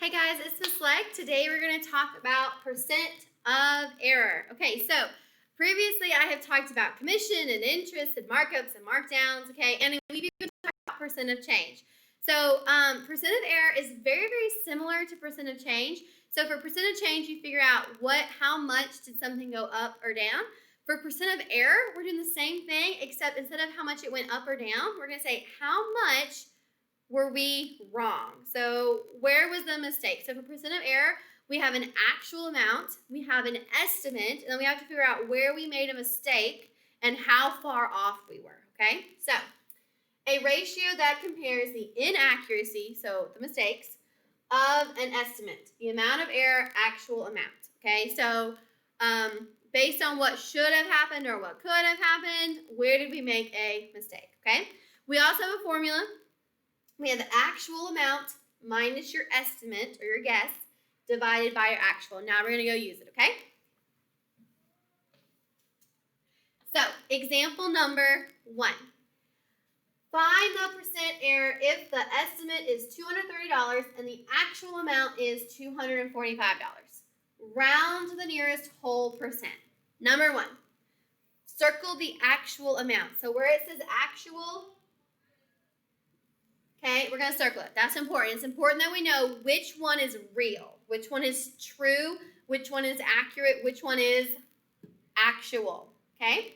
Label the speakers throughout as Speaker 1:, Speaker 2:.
Speaker 1: Hey guys, it's Miss Leg. Today we're going to talk about percent of error. Okay, so previously I have talked about commission and interest and markups and markdowns, okay, and we've even talked about percent of change. So percent of error is very, very similar to percent of change. So for percent of change, you figure out how much did something go up or down. For percent of error, we're doing the same thing, except instead of how much it went up or down, we're going to say how much were we wrong? So where was the mistake? So for percent of error, we have an actual amount, we have an estimate, and then we have to figure out where we made a mistake and how far off we were, okay? So a ratio that compares the inaccuracy, so the mistakes, of an estimate, the amount of error, actual amount, okay? So based on what should have happened or what could have happened, where did we make a mistake, okay? We also have a formula. We have the actual amount minus your estimate or your guess divided by your actual. Now we're going to go use it, okay? So, example number 1. Find the percent error if the estimate is $230 and the actual amount is $245. Round to the nearest whole percent. Number 1, circle the actual amount. So where it says actual, okay, we're going to circle it. That's important. It's important that we know which one is real, which one is true, which one is accurate, which one is actual, okay?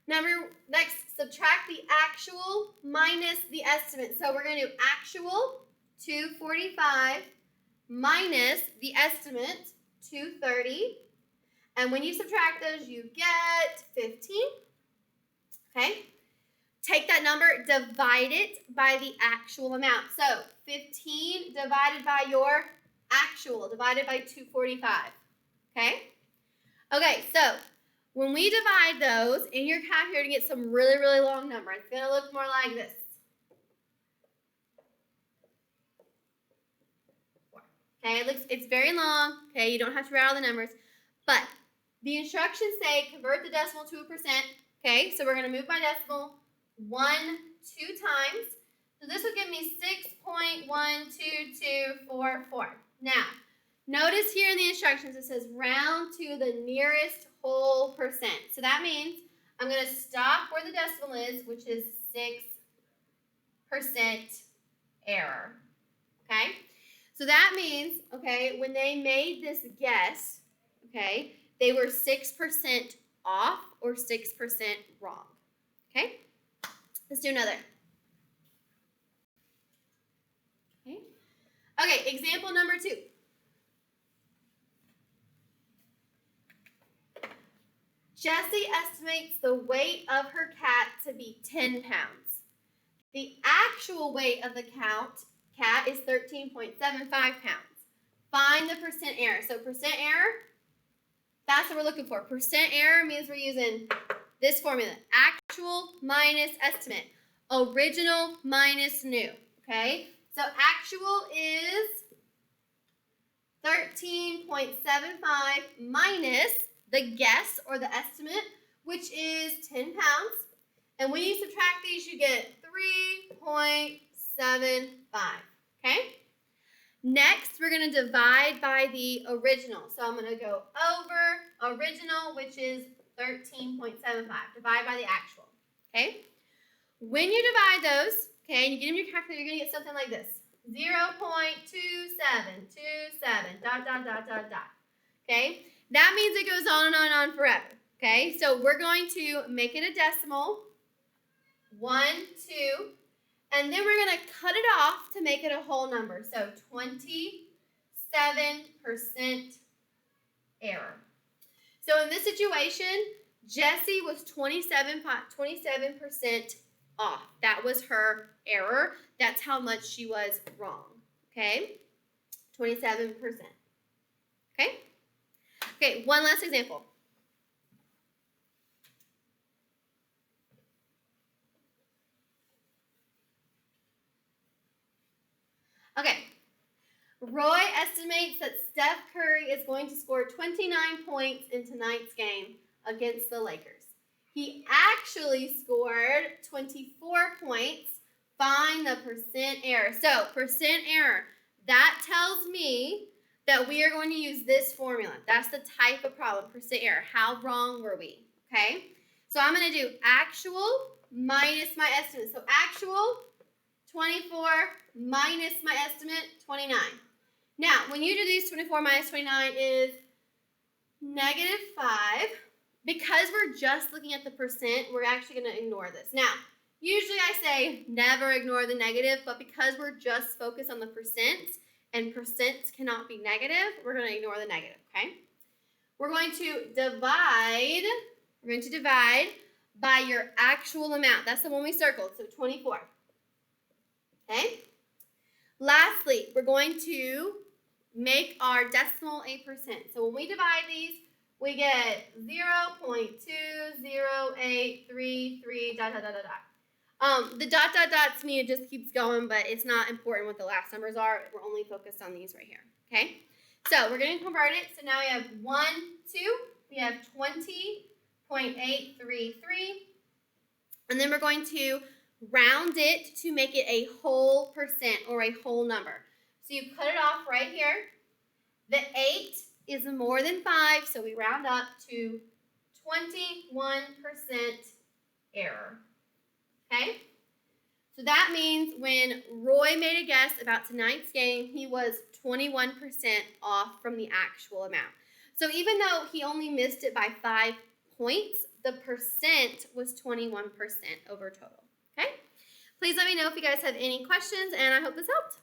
Speaker 1: Next, subtract the actual minus the estimate. So we're going to do actual, 245, minus the estimate, 230. And when you subtract those, you get 15, okay? Take that number, divide it by the actual amount. So 15 divided by your actual, divided by 245, okay? Okay, so when we divide those in your calculator to get some really, really long number, it's going to look more like this. Okay, it's very long. Okay, you don't have to write all the numbers, but the instructions say convert the decimal to a percent. Okay, so we're going to move by decimal 2 times. So this will give me 6.12244. Now, notice here in the instructions it says round to the nearest whole percent. So that means I'm going to stop where the decimal is, which is 6% error. Okay? So that means, okay, when they made this guess, okay, they were 6% off or 6% wrong. Okay? Let's do another. Okay, example number 2. Jessie estimates the weight of her cat to be 10 pounds. The actual weight of the cat is 13.75 pounds. Find the percent error. So percent error, that's what we're looking for. Percent error means we're using this formula. Actual minus estimate. Original minus new. Okay? So actual is 13.75 minus the guess or the estimate, which is 10 pounds. And when you subtract these, you get 3.75. Okay? Next, we're going to divide by the original. So I'm going to go over original, which is 13.75. Divide by the actual. Okay? When you divide those, okay, and you get them in your calculator, you're going to get something like this. 0.2727, ... Okay? That means it goes on and on and on forever. Okay? So we're going to make it a decimal. 1, 2, and then we're going to cut it off to make it a whole number. So 27% error. So in this situation, Jessie was 27% off. That was her error. That's how much she was wrong. Okay? 27%. Okay? Okay, one last example. Okay. Roy estimates that Steph Curry is going to score 29 points in tonight's game against the Lakers. He actually scored 24 points. Find the percent error. So, percent error, that tells me that we are going to use this formula. That's the type of problem, percent error. How wrong were we? Okay? So I'm going to do actual minus my estimate. So actual, 24, minus my estimate, 29. Now, when you do these, 24 minus 29 is negative 5. Because we're just looking at the percent, we're actually going to ignore this. Now, usually I say never ignore the negative, but because we're just focused on the percent, and percents cannot be negative, we're going to ignore the negative, okay? We're going to divide by your actual amount. That's the one we circled, so 24. Okay? Lastly, we're going to make our decimal a percent. So when we divide these, we get 0.20833 dot, dot, dot, dot, dot. The dot, dot, dots mean it just keeps going, but it's not important what the last numbers are. We're only focused on these right here, okay? So we're going to convert it. So now we have 1, 2. We have 20.833. And then we're going to round it to make it a whole percent or a whole number. So you cut it off right here. The 8 is more than 5, so we round up to 21% error. Okay? So that means when Roy made a guess about tonight's game, he was 21% off from the actual amount. So even though he only missed it by 5 points, the percent was 21% over total. Okay? Please let me know if you guys have any questions, and I hope this helped.